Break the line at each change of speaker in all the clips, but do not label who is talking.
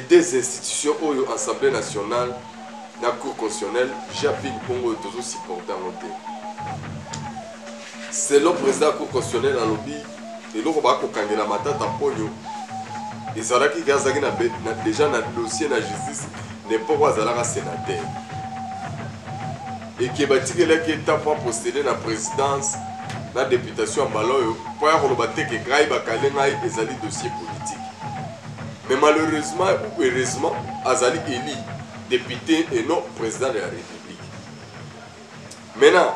deux institutions, Assemblée nationale, la Cour constitutionnelle, j'ai appris pour toujours supporter en monter. Selon le président de la Cour constitutionnelle en lobby, et l'on va aller à Matata Pogno, et ça là qui a déjà dans le dossier de la justice, n'est pas un sénateur. Et qui est pour postuler dans la présidence, dans la députation à Baloyo, pour avoir que Graï Bakalenga est un dossier politique. Mais malheureusement ou heureusement, Azali élu député et non président de la République. Maintenant,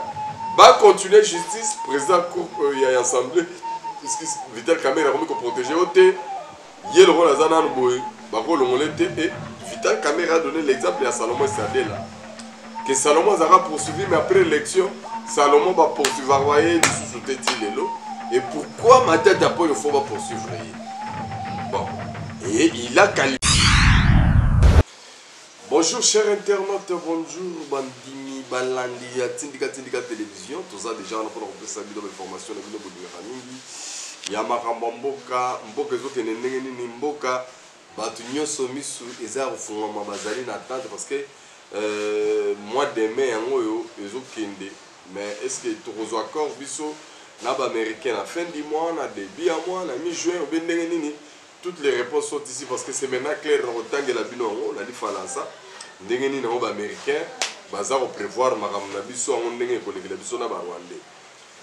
va continuer la justice, président de l'Assemblée, Vital Kamerhe a protégé au thé, il y a le rôle d'Azana Nboye, et Vital Kamerhe a donné l'exemple à Salomon Sadela. Que Salomon a poursuivi, mais après l'élection, Salomon va poursuivre et pourquoi ma tête d'appui il faut poursuivre? Bon, et il a qualifié. Bonjour chers internautes, bonjour Bandimi, Balandi, Tindika Télévision, tout ça déjà on a pour ça vidéo d'information de vidéo de famille. Yamaka Mboka, Mboka zoke nenengeni ni Mboka, batu nyonso misu eza rufungama bazali na attente parce que mois de mai yango yo ezokende. Mais est-ce que tu reçois encore biso na ba américain à fin du mois, na début à mois, na mi-juin ou bien nini? Toutes les réponses sont ici parce que c'est maintenant clair dans le temps que la bino on a dit ça. Ndengeni na ba américain baza ko prévoir makambo na biso on ndenge ko lekela biso na ba rwandais.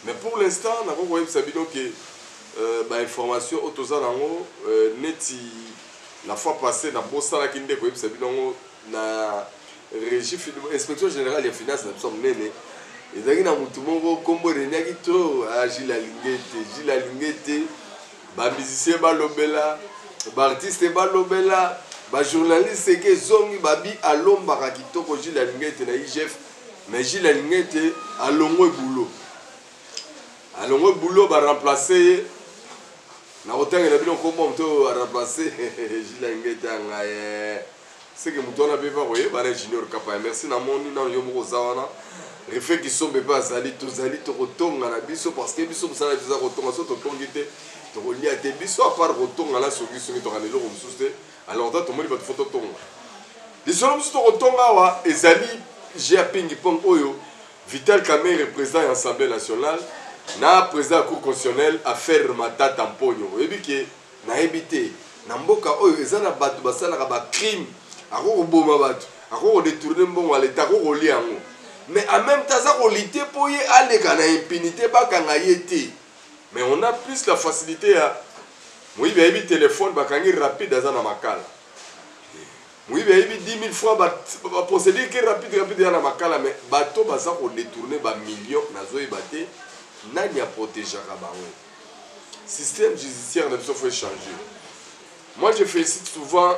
Mais pour l'instant na ko koyeb sabino que ba information otoza nango neti la fois passée na bosala kinde koyeb sabino na régie inspection générale des finances na biso nene. Et donc na mutu moko kombo renyaki to Gilles Alingete ba musicien ba lobela ba artiste ba lobela ba journaliste ke zongi babi alomba ka kitoko Gilles Alingete na IGF mais Gilles Alingete alongo boulot ba remplacer na otanga na bino kombo mto remplacer Gilles Alingete ngaye c'est que mutu na beba koye ba junior kapa merci na moni na yo moko zawana refait qui sont bébés azali tozali to kotonga na biso parce que biso musala biso kotonga so to tongite to kolia te biso à part kotonga la soki soki to kanelo ko mususte alors ta to moni ba photo tonga lisolo biso to kotonga wa ezali j'ai ping pong oyo Vital Kamerhe président de l'Assemblée nationale na président de la Cour constitutionnelle affaire Matata Mponyo oyebi ke na ebité na mboka oyo ezana batu basala ka ba crime ako boma batu ako détourner mbongo à l'état ko liango. Mais en même temps, ça a lutter pour y aller dans l'impunité, mais on a plus la facilité à. Oui, il y a un téléphone qui est rapide dans la macala. Oui, il y a 10 000 fois procédé qui est rapide dans la macala, mais bateau baza ko détourner ba millions nazo ibate nani a protéger kabango. Système judiciaire ne faut changer. Moi, je félicite souvent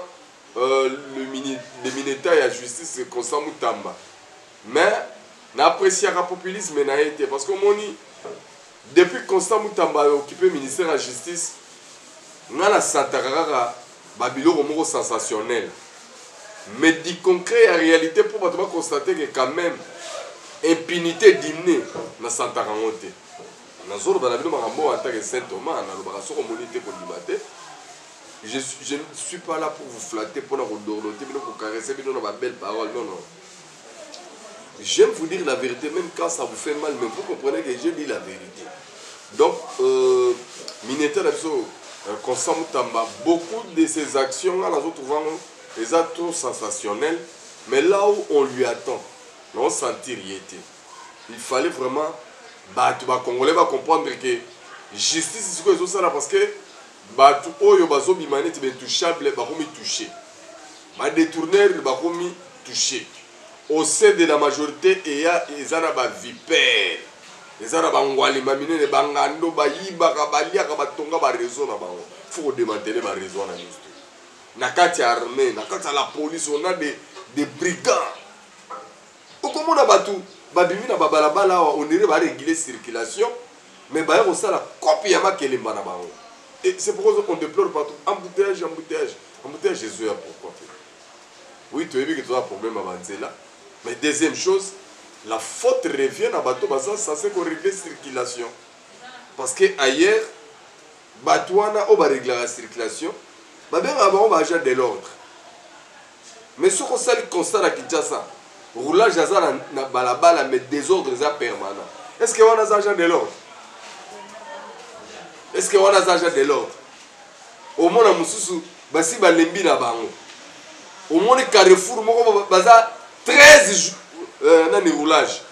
le ministère de la justice Constant Moutamba. Mais n'apprécie le populisme parce que depuis que Constant Moutamba a occupé le ministère de la Justice, on a Santarara Babilo sensationnel. Mais du concret, en réalité, pour constater que quand même, impunité dîner dans Santarara. Je ne suis pas là pour vous flatter, pour vous caresser, pour vous belle parole. Non, non. J'aime vous dire la vérité, même quand ça vous fait mal, mais vous comprenez que je dis la vérité. Donc, Mineta Constant Moutamba, beaucoup de ces actions, les actes sensationnels, mais là où on lui attend, on sentit rien. Il fallait vraiment, les Congolais vont comprendre que justice, c'est ça parce que les Oyo Bimane, c'est intouchable, ils vont toucher. Les détourneurs, ils vont toucher. Au sein de la majorité, il y a des vipères. Les Arabes les mamines, les bangando, baïba, kabalia, kabatonga, réseau. Il faut démanteler le réseau. Nakati armée, nakati la police, on a des brigands. Comment on a battu? Babimi na babalabala, on irait réguler la circulation, mais on a la copie à ma kelimba. Et c'est pourquoi on déplore partout. Embouteillage, embouteillage. Embouteillage, Jésus, pourquoi? Oui, tu as vu que tu as un problème avant là. Mais deuxième chose, la faute revient à bateau censé régler la circulation. Parce que ailleurs, Batouana, on va régler la circulation. On va agir de l'ordre. mais ce qu'on sait constat à Kinshasa roulage aza na balabala mais désordre est permanent. Est-ce que on a agent de l'ordre? Est-ce que on a agent de l'ordre? Au moins na mususu basi balembi na bango. Au moins Carrefour moko baza 13 nani roulage.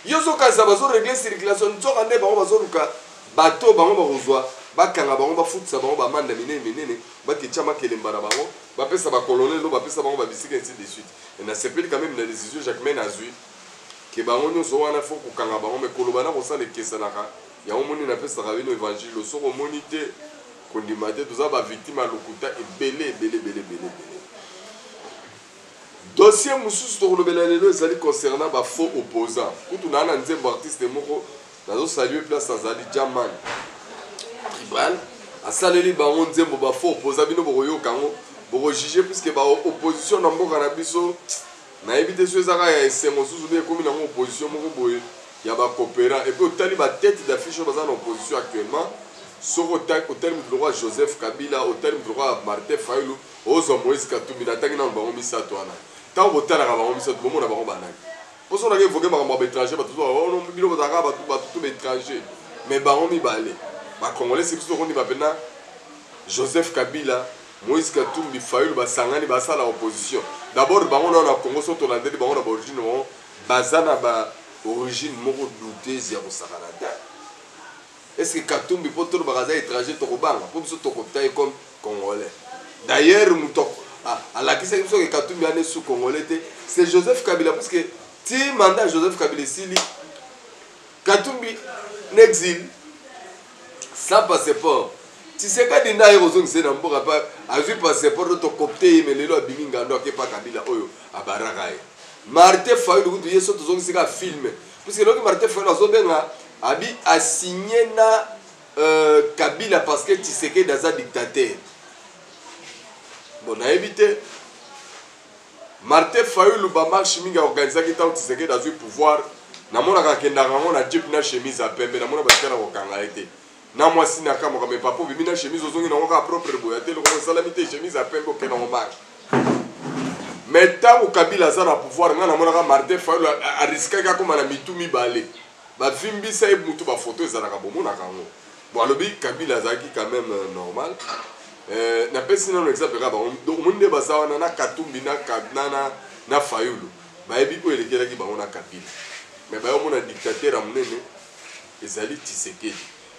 Yozo kaza bazo régler circulation nzoka nde bango bazo luka bato bango bakozwa bakanga bango bafutisa bango bamanda minene bakitia makelemba na bango bapesa bakolonel lo bapesa bango babisika ainsi de suite. Et na sepeli quand même la décision Jacques Mène a zui que bango nyonso wana faut kokanga bango mais kolobana kosala ekesanaka yango moni napesaka bino évangile soko omoni te kondima te toza bavictime ya lokuta ebele. Dossier mosusu tokolobela lelo ezali concernant bafaux opposants kutu naa na nzembo artiste moko nazosalue place azali Jaman tribal asaleli bango nzembo bafaux opposants bino bokoyoka yango bokojuge puisque baopposition na mboka na biso nayebi te so ezaka ya esengo mosusu be ekomi nango opposition moko boye ya bacoopérant et puis otali batete d'affiche oyo baza na opposition actuellement soko otali motu lokwa Joseph Kabila otali motu lokwa Martin Fayulu ozwa Moïse Katumbi natangi nano bango misato wana ntango botalaka bango misato bomona bango banani mposo onaka evoke makambo ya baétranger bino bozalaka batutu baétranger mais bango mibale bacongolais c'est biso tokondima mpena Joseph Kabila Moïse Katumbi Fayulu basangani basala opposition d'abord bango na Congo so tolandeli bango na baorigine bango baza na baorigine moko douteuse ya kosakana te. Est-ce que Katumbi po tolo bakaza étranger tokobanga po biso tokotaye comme congolais? D'ailleurs muto alakisa biso que Katumbi ane sous congolais te c'est Joseph Kabila parce que ti mandat Joseph Kabila sili Katumbi n'exil sans passeport. Tu sais quand il y a des choses qui sont pas à vue passeport to copter mais lelo abimi ngando ke pa Kabila oyo abaraka ye. Martin Fayulu kutu yeso to zongi sika film. Parce que loki Martin Fayulu azobenga abi a signé na Kabila parce que tu sais que dans un dictateur. Bon na évité Martin Fayulu ba marche minga organiser ki tant tu sais que dans un pouvoir na mona ka kenda rango na jeep na chemise a pembe na mona ba tena ko kanga été. Na moi si na kama comme papa bimina chemise ozongi na ngoka propre boyate le ko salamité chemise a pembe ko na ngomba. Mais tant au Kabila za na pouvoir nga na mona ka Martin Fayulu a risquer ka comme na mitumi balé. Ba vimbi sa mutu ba photo ezala ka bomona kango. Bon alobi Kabila zaki quand même normal. Na pesi na exemple ka ba donc monde baza wana na Katumbi na Kabnana na Fayulu. Ba ebi ko elekela ki ba ona Kabila. Mais ba yo mona dictateur amunene ezali Tshisekedi.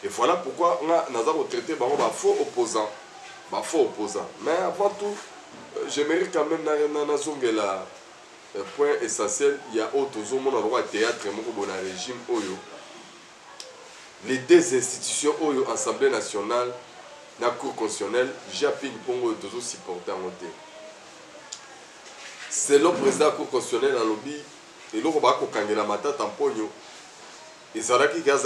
Et voilà pourquoi nous avons traité de faux opposants. Mais avant tout, j'aimerais quand même le point essentiel. Il y a autre théâtre régime. Les deux institutions, l'Assemblée nationale, la Cour constitutionnelle, j'ai supporté. C'est le président de la Cour constitutionnelle dans le lobby. Et là, on va matata tamponyo. Et ça qui déjà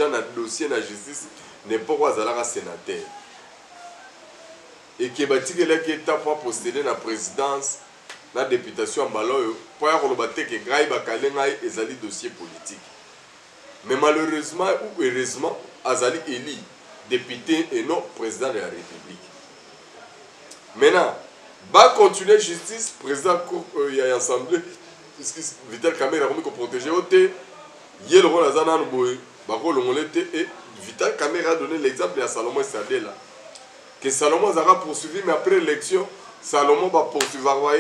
dans le dossier de la justice n'est pas un sénateur. Et qui est pour postuler la présidence, la députation en Baloyo, pour que les gens aient dossier politique. Mais malheureusement ou heureusement, Azali élu député et non président de la République. Maintenant, va continuer la justice, président il y a l'Assemblée, Vital Kamerhe a protégé au thé. Hier, le rôle et Vital Kamerhe a donné l'exemple à Salomon Sadela. Que Salomon a poursuivi, mais après l'élection, Salomon va poursuivre.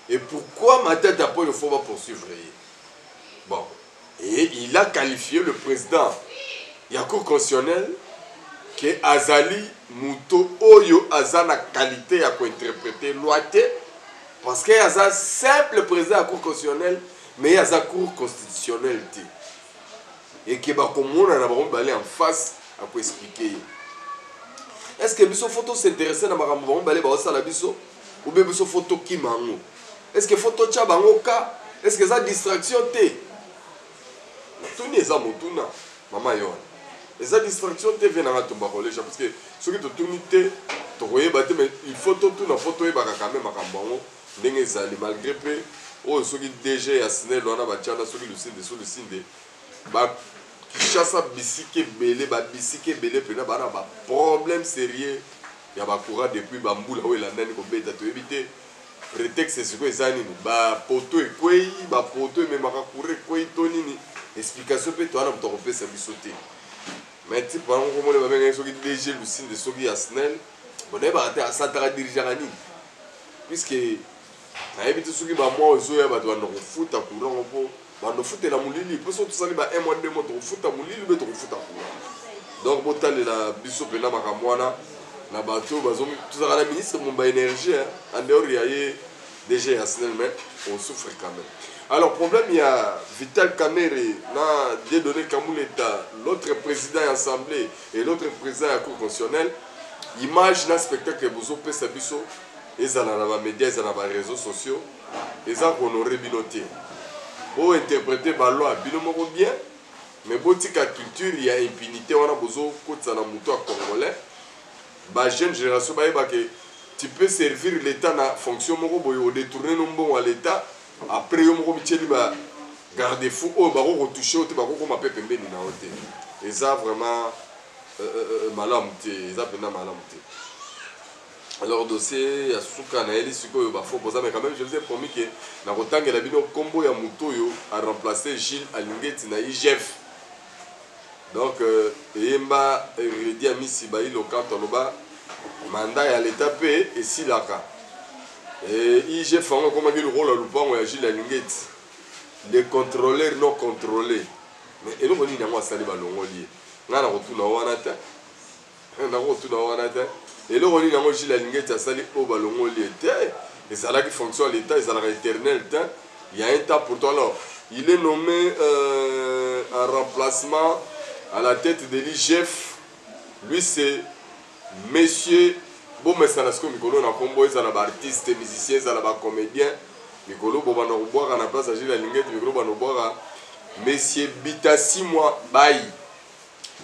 Et pourquoi ma tête d'après il faut poursuivre? Bon. Et il a qualifié le président de la Cour constitutionnelle que Azali Muto Oyo Azana qualité à interpréter loi parce qu'il y a un simple président de la Cour constitutionnelle. Mais il y a une cour constitutionnelle. Et qui va aller en face pour expliquer. Est-ce que biso photo s'intéresse à la biso ou bien biso photo qui mango? Est-ce que photo tcha bango ka? Est-ce que ça distraction té? Tout n'est pas motuna. Maman yon. Et ça distraction té vient à tomber parce que ce qui te tourne té, tu voyais battre mais il faut tout na photo et baka quand même à cambango. N'engé zali malgré peu. Oh, ceux qui déjà assigné l'on a battu ceux qui le signe bah qui chasse à bicycle belé bah bicycle belé puis là bah problème sérieux il y a courant depuis Bamboula où il a nani kobeta to éviter prétexte c'est quoi ça nini ba poto et quoi ba poto mais maka courir quoi to nini explication peut toi na to repesa bisoté mais tu pendant comment le ba benga soki DG Lucine de soki Arsenal bon ba ta ça ta dirigeant nini puisque na éviter soki ba moi ozo ya ba to na kofuta courant po ba no futela mulili po so to sali ba 1 mois 2 mois to futa mulili be to futa courant donc botale la biso pena makamwana na bateau bazomi tout ça la ministre mon ba énergie en dehors il y a DG Arsenal mais on souffre quand même. Alors problème il y a Vital Kamerhe na Dieudonné Kamuleta l'autre président de l'Assemblée et l'autre président de la Cour constitutionnelle image na spectacle bozo pesa biso ezala na ba médias ezala na ba réseaux sociaux eza honorer binoté bo interpréter ba loi bino moko bien mais botika culture il y a impunité wana bozo kotsa na muto congolais ba jeune génération ba yeba que tu peux servir l'état na fonction moko boyo détourner nombon à l'état après yo moko miteli ba garder fou o ba ko retoucher o te ba ko ma pepe mbeni na hote et ça vraiment malamu eza pena malamu te. Alors dossier ya suka na eli sikoyo ba faux posa mais quand même je vous ai promis que na kotangela bino kombo ya muto yo a remplacer Gilles Alingeti na IGF. Donc eyemba Redi Amisi ba iloka toloba mandat ya l'état pe et silaka et IGF fango comme le rôle le lupango ya Gilles Alingeti les contrôleurs non contrôlés mais eloko nini yango asali balongoli nga na kotuna wana te na kotuna wana te eloko nini yango Gilles Alingeti asali o balongoli te ezalaki fonction à l'état ezalaka éternel te il y a un temps pour toi. Alors il est nommé en remplacement à la tête de l'IGF. Lui c'est monsieur bon mais ça nasco mikolo na kombo ezala ba artiste musicien ezala ba comédien mikolo bo bana boire na place à Gilles Alingeti mikolo bana boire monsieur Bitasi moi Bayi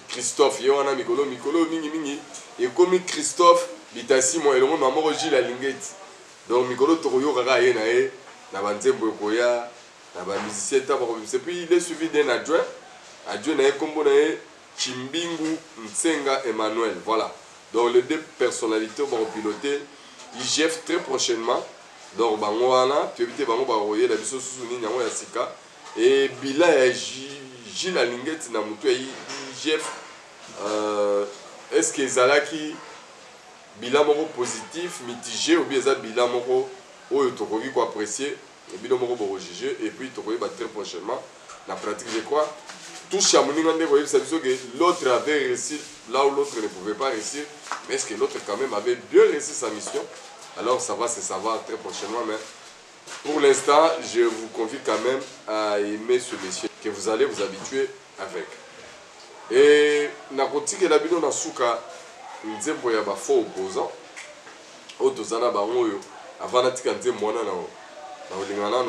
Christophe Yohana mikolo mingi et comme Christophe Bitasi moi elongo maman Gilles Alingeti donc mikolo tokoyo kaka ye na e na banzembo koya na ba musicien ta ba et puis il est suivi d'un adjoint na e kombo na e Chimbingu Nsenga Emmanuel. Voilà. Donc les deux personnalités vont piloter IGF très prochainement. Donc bangoana, tu évites bango baroyer la biso sousuni nyango ya sika et bila ya Gilles Alingeti na mutu ya IGF est-ce que zalaki bila moko positif mitigé ou bien za bila moko oyo tokoki ko apprécier et bila moko bo juger et puis tokoki ba très prochainement la pratique je crois tout chamoninga ndeko yebisa biso que l'autre avait réussi là où l'autre ne pouvait pas réussir mais est-ce que l'autre quand même avait bien réussi sa mission. Alors ça va se savoir très prochainement mais pour l'instant je vous confie quand même à aimer ce monsieur que vous allez vous habituer avec. Et nakotike la bino na suka nzembo ya ba faux opposants otozana bango oyo avant natika nzembo wana na olingana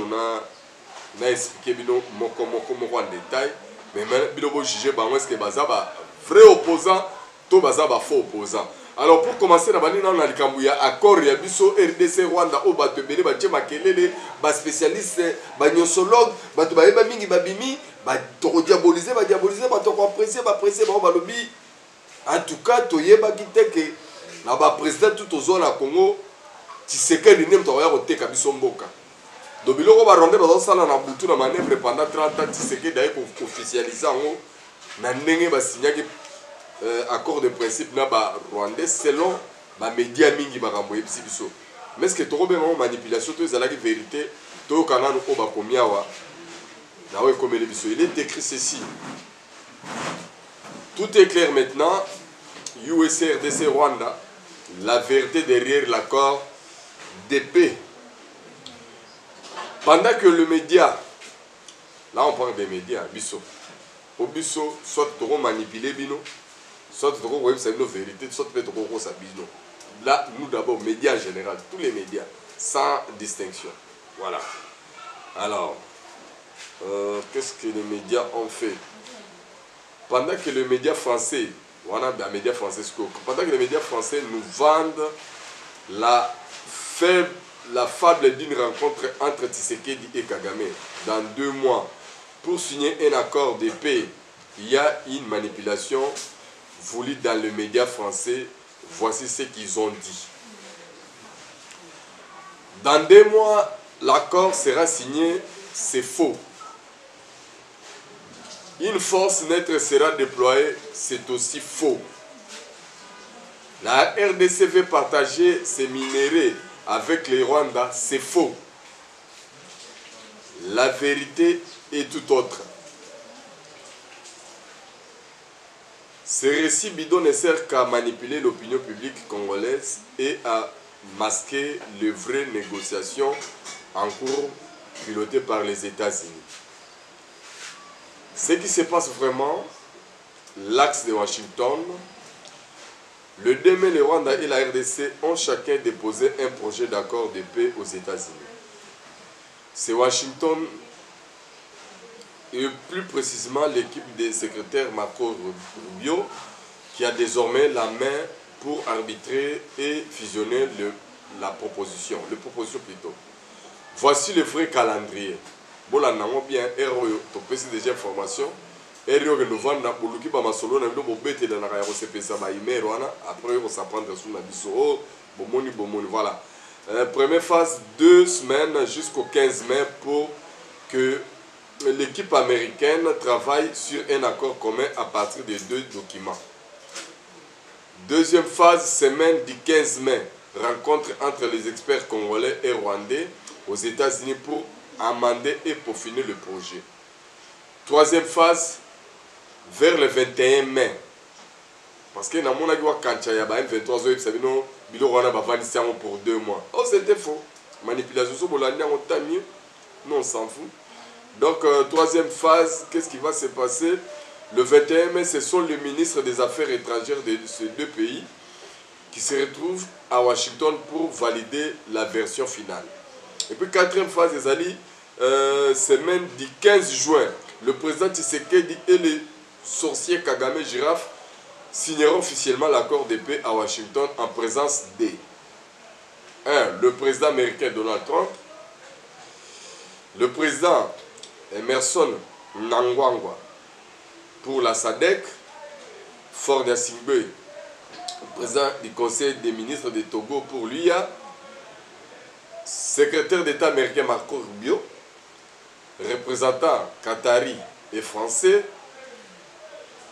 na expliquer bino moko en détail mais bino bo juger bango est-ce que baza ba vrai opposant to baza ba faux opposant. Alors pour commencer na bani na likambu ya accord ya biso RDC Rwanda o bato bele ba tchema kelele ba spécialiste ba nyosologue bato ba yeba mingi babimi ba to diaboliser ba to apprécier ba lobby. En tout cas to yeba kiteke na ba président tout aux zones à Congo Tshisekedi nem to ya koteka biso mboka. Do biloko ba ronde ba sala na butu na manœuvre pendant 30 ans Tshisekedi d'ailleurs pour officialiser ngo na ndenge ba signaki accord de principe na ba rwandais selon ba média mingi makambo yebisi biso mais est-ce que toko benga manipulation to ezalaki vérité to kana no ba komiawa na we komele biso. Il est écrit ceci, tout est clair maintenant, USA RDC Rwanda, la vérité derrière l'accord de paix. Pendant que le média, là on parle des médias biso au biso soit toko manipuler bino soit tu as une vérité, soit tu as une là, nous d'abord, médias en général, tous les médias, sans distinction. Voilà. Alors, qu'est-ce que les médias ont fait? Pendant que les médias français, voilà, ben, médias français, pendant que les médias français nous vendent la fable d'une rencontre entre Tshisekedi et Kagame dans 2 mois pour signer un accord de paix, il y a une manipulation voulu dans le média français Voici ce qu'ils ont dit. Dans 2 mois, l'accord sera signé, c'est faux. Une force neutre sera déployée, c'est aussi faux. La RDC veut partager ses minéraux avec les Rwandais, c'est faux. La vérité est tout autre. Ce récit bidon ne sert qu'à manipuler l'opinion publique congolaise et à masquer les vraies négociations en cours pilotées par les États-Unis. Ce qui se passe vraiment, l'axe de Washington, le 2 mai, le Rwanda et la RDC ont chacun déposé un projet d'accord de paix aux États-Unis. C'est Washington et plus précisément l'équipe des secrétaires Marco Rubio qui a désormais la main pour arbitrer et fusionner la proposition plutôt. Voici le vrai calendrier. Bon, là, nous bien, tu peux déjà information. Après, on s'apprendre sur la biso. Voilà. Première phase, 2 semaines jusqu'au 15 mai pour que l'équipe américaine travaille sur un accord commun à partir de 2 documents. Deuxième phase, semaine du 15 mai, rencontre entre les experts congolais et rwandais aux États-Unis pour amender et peaufiner le projet. Troisième phase, vers le 21 mai. Parce que dans mon avis, quand il y a 23 heures, pour 2 mois. Oh, c'était faux. Manipulation, nous on s'en fout. Donc, troisième phase, qu'est-ce qui va se passer? Le 21 mai, ce sont les ministres des Affaires étrangères de ces 2 pays qui se retrouvent à Washington pour valider la version finale. Et puis, quatrième phase des alliés, semaine du 15 juin, le président Tshisekedi et le sorcier Kagame Giraffe signeront officiellement l'accord de paix à Washington en présence de 1. Le président américain Donald Trump, le président Emerson Mnangagwa pour la SADC, Faure Gnassingbé, président du Conseil des ministres de Togo pour l'UIA, secrétaire d'État américain Marco Rubio, représentant qatari et français,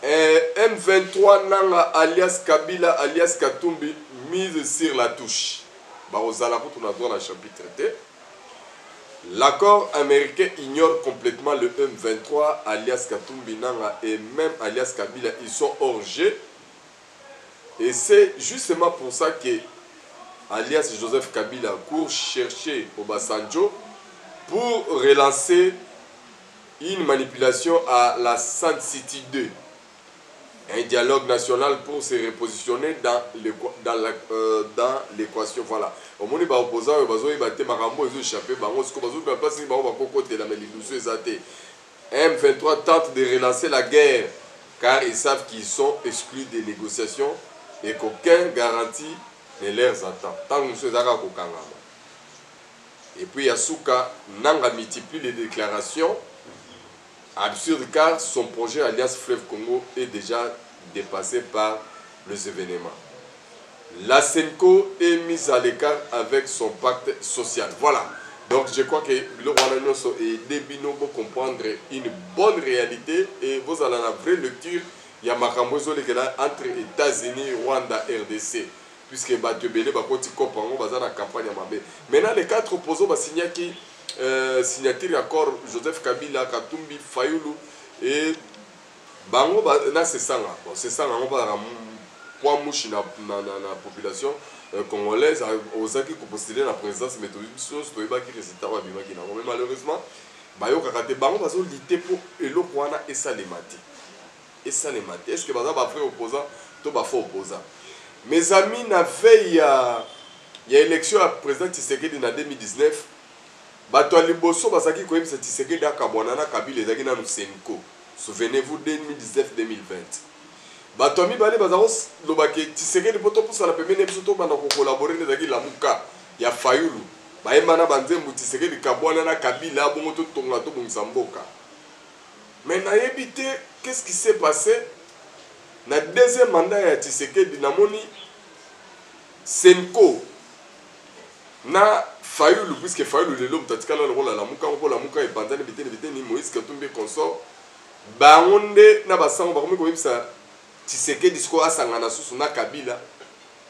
et M23 Nanga alias Kabila alias Katumbi mise sur la touche. L'accord américain ignore complètement le M23 alias Katumbi Nanga et même alias Kabila, ils sont hors jeu. Et c'est justement pour ça que alias Joseph Kabila court chercher Obasanjo pour relancer une manipulation à la Sand City 2. Un dialogue national pour se repositionner dans l'équation. Voilà. Au moment où les opposants ont échappé, M23 tente de relancer la guerre car ils savent qu'ils sont exclus des négociations et qu'aucun garantie ne leur attend. Tant que nous sommes. Et puis Yasuka Nanga multiplie les déclarations absurdes car son projet Alliance Fleuve Congo est déjà dépassé par les événements. La Senko est mise à l'écart avec son pacte social. Voilà. Donc je crois que le Rwanda et Debino vont comprendre une bonne réalité et vous allez en vraie lecture. Il y a Makambozo entre États-Unis, Rwanda, RDC. Puisque Batubele Bakoti Kopango dans la campagne à Mabé. Maintenant les 4 opposants vont signer qui signature accord Joseph Kabila, Katumbi, Fayulu et Bango c'est ça là. C'est ça là, on va pour mouche na population congolaise aux qui postulé la présidence mais tout chose to ba qui résultat wa bimaki na mais malheureusement bayo kakate bango bazo lité pour eloko wana et ça les maté. Et ça les maté. Est-ce que baza ba frère opposant to ba faux opposant? Mes amis, il y a élection à président Tshisekedi en 2019. Bato liboso basaki ko yebisa Tshisekedi akabwana na Kabila ezaki na Senko. Souvenez-vous 2019-2020. Bato mibale bazako lobaki Tshisekedi poto pour ça la première épisode to bana ko collaborer ezaki la muka ya Fayulu. Baemana banzembu Tshisekedi kabwana na Kabila bongo to tonga to bongisa mboka. Mais na yebité qu'est-ce qui s'est passé? Na deuxième mandat ya Tshisekedi namoni Senko na Fayulu, puisque Fayulu le lom tatikala le rôle à la muka et bandane biteni Moïse Katumbi consort bangonde na basango bakomi ko yebisa Tshisekedi discours asangana susu na Kabila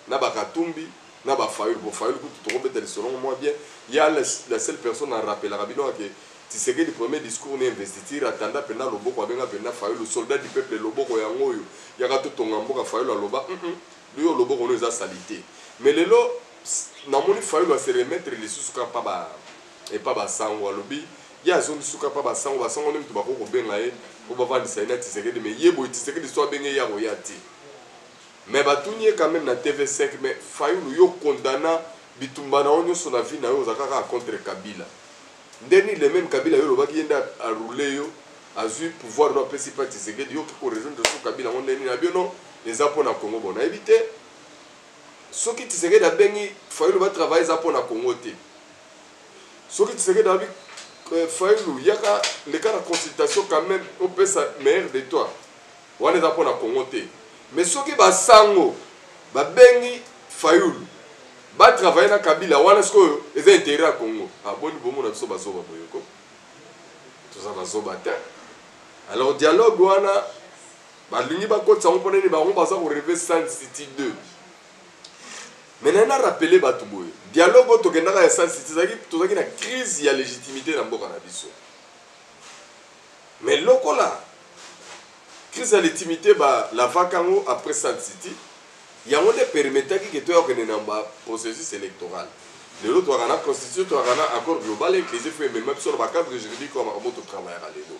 na Bakatumbi na ba Fayulu bon Fayulu tout tombe dans selon moi bien il y a la seule personne à rappeler la Rabino que Tshisekedi premier discours n'est investiture attendant pena loboko abenga pena Fayulu soldat du peuple loboko yango yo yaka to tongamboka Fayulu aloba lui loboko no eza salité mais lelo namoni Fayulu va se remettre les sous pas ba et pas ba sango alobi ya zone suka pas ba sango ne mtu bako ko benga e ko ba vandi sa ina Tshisekedi mais yebo Tshisekedi so benga ya ko yati mais batunye quand même na TV5 mais Fayulu yo condamna bitumba na onyo so na vie na yo zakaka contre Kabila ndeni le même Kabila yo lobaki yenda a rouler yo a vu pouvoir no pesi pas Tshisekedi yo ko rejoindre so Kabila on ndeni na bio non les apôtres na Congo bon na éviter ce qui Tshisekedi a bengi Fayulu va travailler ça pour na Congo te ce qui Tshisekedi a Fayulu yaka le cas de consultation quand même on peut sa meilleur de toi on est pour na Congo te mais ce qui va sango ba bengi Fayulu va travailler na Kabila wana ce que les intérêts à Congo ah bon bomo na so bazoba boyoko tout ça bazoba te alors dialogue wana ba lingi ba kotsa on pone ni ba on ba ça ko rêver Sun City 2 maintenant rappeler Batouboy dialogue au Tokenaka et Sun City tozaki na crise ya légitimité na mboka na biso mais lokola crise ya légitimité ba la vacango après Sun City yango de permetaki que toi okene na ba processus électoral le lot toka na constitution toka na accord global inclusif et même sur ba cadre juridique comme moto travailler à lelo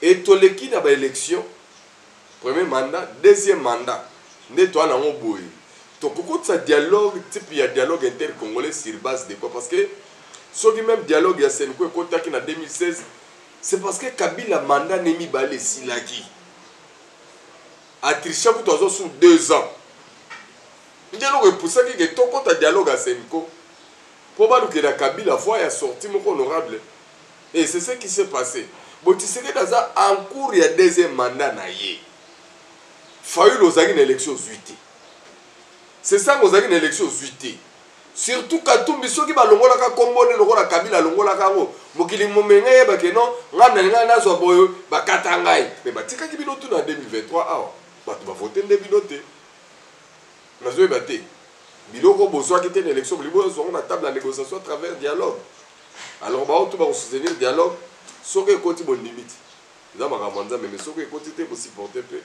et toleki na ba élection premier mandat deuxième mandat nde toi na ngoboy pourquoi ça dialogue type il y a dialogue intercongolais sur base de quoi parce que ce qui même dialogue il y a Senko qui en 2016 c'est parce que Kabila mandat nemi balé silaki a triché pour toi sur 2 ans dialogue pour ça que toi quand dialogue à Senko pour pas que la Kabila voit a sorti mon honorable et c'est ce qui s'est passé bon tu sais que dans un cours il y a deuxième mandat na yé Fayulu ozaki une élection zuité. C'est ça que vous avez une élection zuité. Surtout Katumbi soki ba longola ka kombone longola Kabila longola ka ngo mokili momenge ba ke non ngana na zo boyo ba katangai mais ba tika ki bino tout en 2023 ah ba tu ba voter ndebino te na zo ba te biloko bozwa ki te une élection libo zo na table de négociation à travers dialogue alors ba tout ba soutenir dialogue soki koti bon limite za makamanza mais soki koti te pour supporter peu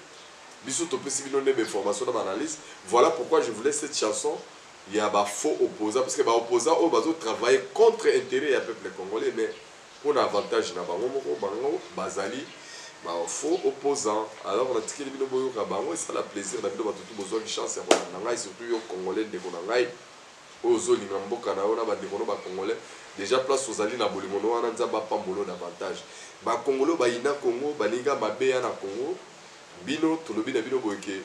biso to pesi bino ne information dans analyse voilà pourquoi je voulais cette chanson il y a ba faux opposants parce que ba opposants au bazo travailler contre intérêt du peuple congolais mais pour l'avantage na bango moko bango bazali ba faux opposants alors on a tikeli bino boyo ka bango et ça la plaisir na bino ba tout besoin de chance ya na ngai surtout yo congolais de ko na ngai ozo linga mboka na ona ba de ko ba congolais déjà place aux ali na bolimono wana nzamba pambolo davantage ba congolais ba ina Congo ba linga mabe na Congo bino tolobi na bino boyeke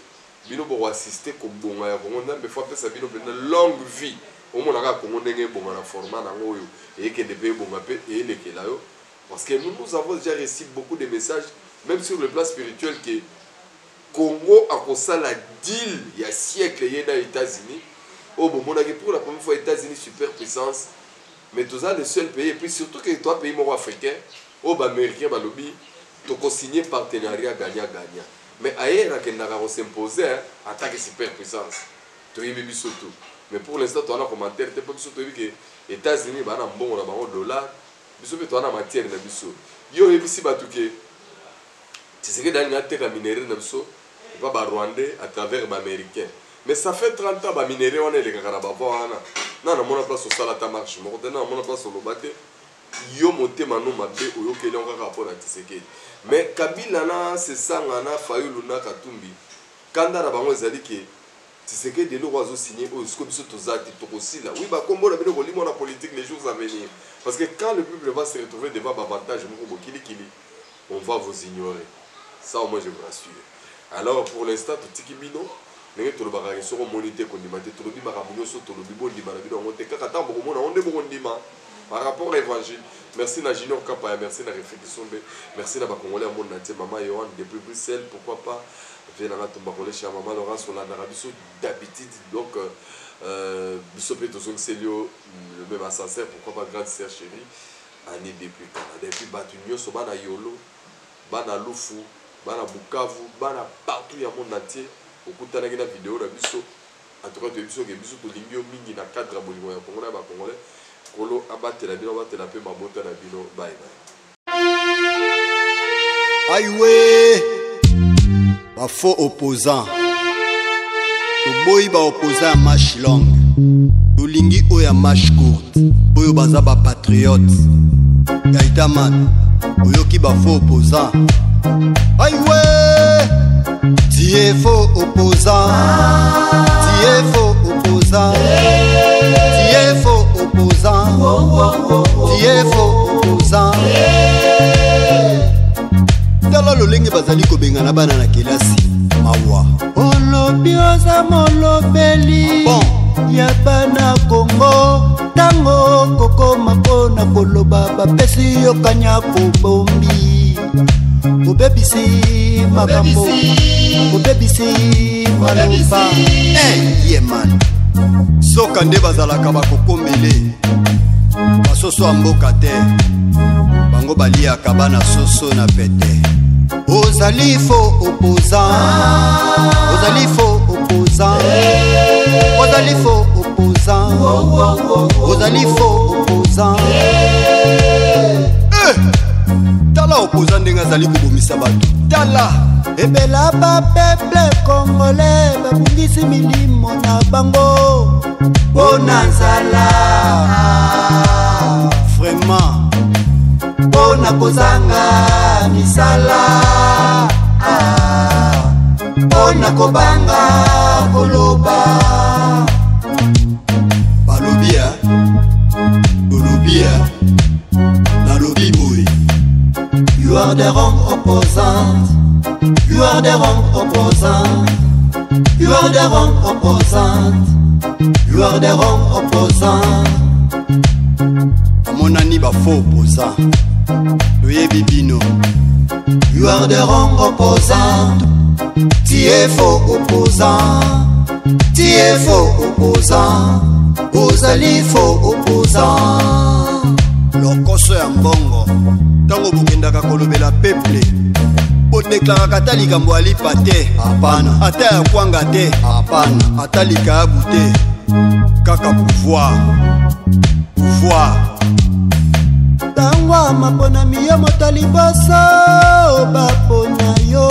bino bo assister ko bonga ya Congo nzambe fois pesa bino na longue vie au mona ka Congo ndenge bonga na format na ngoyo et que de pays bonga pe et le kela yo parce que nous avons déjà reçu beaucoup de messages même sur le plan spirituel que Congo a kosa la deal il y a siècle y dans les États-Unis au bon mona que pour la première fois États-Unis superpuissance mais tous ça le seul pays et puis surtout que toi pays moro africain au ba américain ba lobby to signer partenariat gagnant-gagnant. Mais ailleurs, il n'a pas s'imposer en tant que superpuissance. Tu es bibi surtout. Mais pour l'instant, tu as un commentaire, tu peux surtout dire que les États-Unis ont un bon dollar. Tu as une matière. Yo ebisi batuke. Tu sais que dans la terre minérale, il n'y a pas Rwandais à travers les Américains. Mais ça fait 30 ans que les minéraux sont les Carabavois. Non, on a place au Salata marche. On a place au Lobate. Yo monté mano mabe oyo kele on rapport à Tshisekedi mais Kabila na c'est ça ngana Fayulu na Katumbi kanda na bango ezali ke Tshisekedi le oiseau signé au scope biso tozati tokosila oui ba kombo na bino kolimo na politique les jours à venir parce que quand le peuple va se retrouver devant avantage moko bokili kili on va vous ignorer ça au moins je vous rassure alors pour l'instant totiki bino ndenge tolobaka soko monité kondimate tolobi makambo so tolobi bondima na bino ngote kaka tambo komona onde bokondima par rapport à l'évangile. Merci à Junior Kapaya, merci à la réflexion, merci à la Congolais à mon entier, Maman Yohan depuis Bruxelles, pourquoi pas vie na tomba kolecha maman Laurent sur la biso d'habitude donc biso peut tous le même ascenseur pourquoi pas grande sœur chérie année depuis Canada et puis batu nyonso bana yolo bana lufu bana bukavu bana partout ya monde entier okutana na vidéo na biso en tout cas de biso ke biso to lingio mingi na cadre bolingo ya Congo na ba Congolais kolo abatela bino batela pe mabota na bino bye bye.
Aïe, ba faux opposant. Toboyi ba opposant à marche longue. Tolingi oya marche courte. Oyo baza ba patriote. Gaitaman, oyoki ba faux opposant. Aïe, tu es faux opposant. Tu es faux opposant. Tu es faux opposant. Tu es faux opposant. Tala lolenge bazali kobengana bana na kelasi mawa olobi oza molobeli ya bana Kongo tango kokoma mpona koloba bapesi yo kanya kobombi obebisi makambo obebisi maloba ye man soka nde bazalaka bakokomele basoso ya mboka te bango baliaka bana soso na pete. Ozali faux opposant. Ozali faux opposant. Ozali faux opposant. Ozali faux opposant. Tala opposant ndenga zali kobomisa bato. Tala ebela ba peuple congolais babungisi milimo na bango bona nzala vraiment bona kozanga misala bona kobanga koloba balobia bolobia nalobi boy. You are the wrong opposant. You are the wrong opposant. You are the wrong opposant. You are the wrong opposant. Amonani ba faux opposant. Oyebi bino. You are the wrong opposant. Tu es faux opposant. Tu es faux opposant. Ozali faux opposant. Lokoso ya mbongo. Tango bukendaka kolobela peuple. Bodeklaraka ata likambo alipa te. Hapana. Ata ya kwanga te. Hapana. Ata likabu te. Kaka pouvoir. Pouvoir. Tangwa mapona miyo motali boso bapona yo.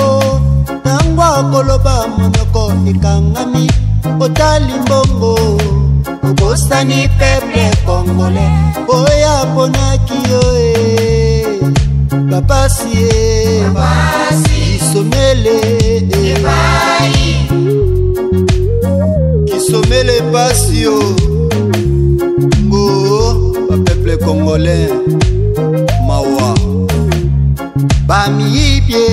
Tangwa koloba monoko ikangami otali mbongo. Obosani peuple congolais. Oya pona kiyo Papasi Kisomele Kisomele pasio Ngo ba peuple congolais mawa Bamibie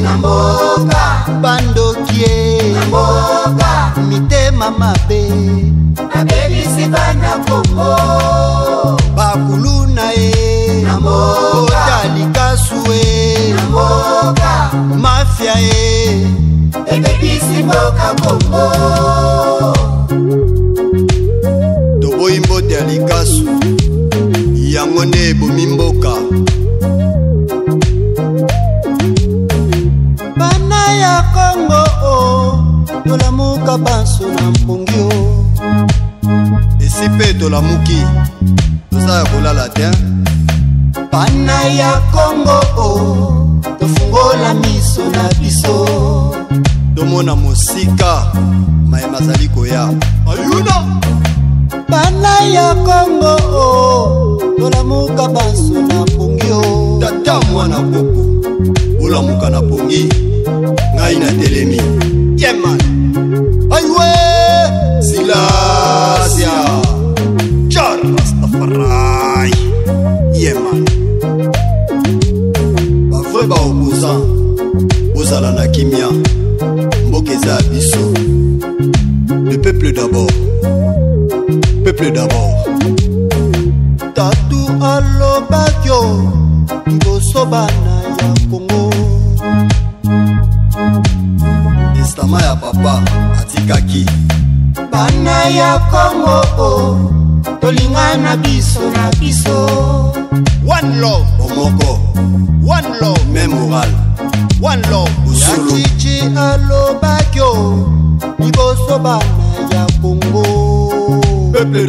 Namboka Bandokie Namboka Mitema mabe Abebisi bana Kongo Bakuluna Namboka Otali kasue Namboka Mafia Ebebisi mboka Kongo Toboyi mbote alikasu Yango ne bomi mboka Bana ya Kongo Tolamuka banso na mpongio Esipe tolamuki Toza ya kolala te Bana ya Kongo Tofungola miso na biso Tomona mosika Maye mazali koya Ayuna Bana ya Kongo Tolamuka banso na pongio Tata mwana koko Olamuka na pongi Ngai na telemi Yeman Aywe Silasia Char Rastafari Yeman Bafre ba opposant Ozala na kimia Mbokeza biso Le peuple d'abord Peuple d'abord Tatu alobakyo Iboso bana ya Kongo Papa atikaki
bana ya Kongo tolingana biso na biso.
One love,
Omoko,
one love,
même moral,
one love.
Usulu,
Chichi alobakyo liboso bana ya Kongo.
peuple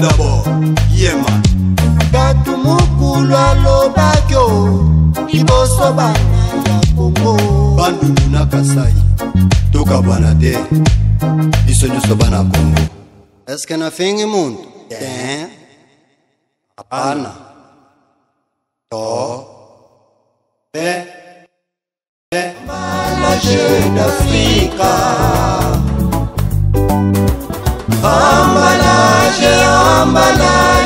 d'abord, Yema.
Tatu mukulu alobakyo liboso bana ya Kongo.
Bandundu na Kasai, toka bana te, biso nyonso bana Kongo. Est-ce que na fingi muntu? Ten, apana, to, pe,
Emballage d'Africa, emballage, emballage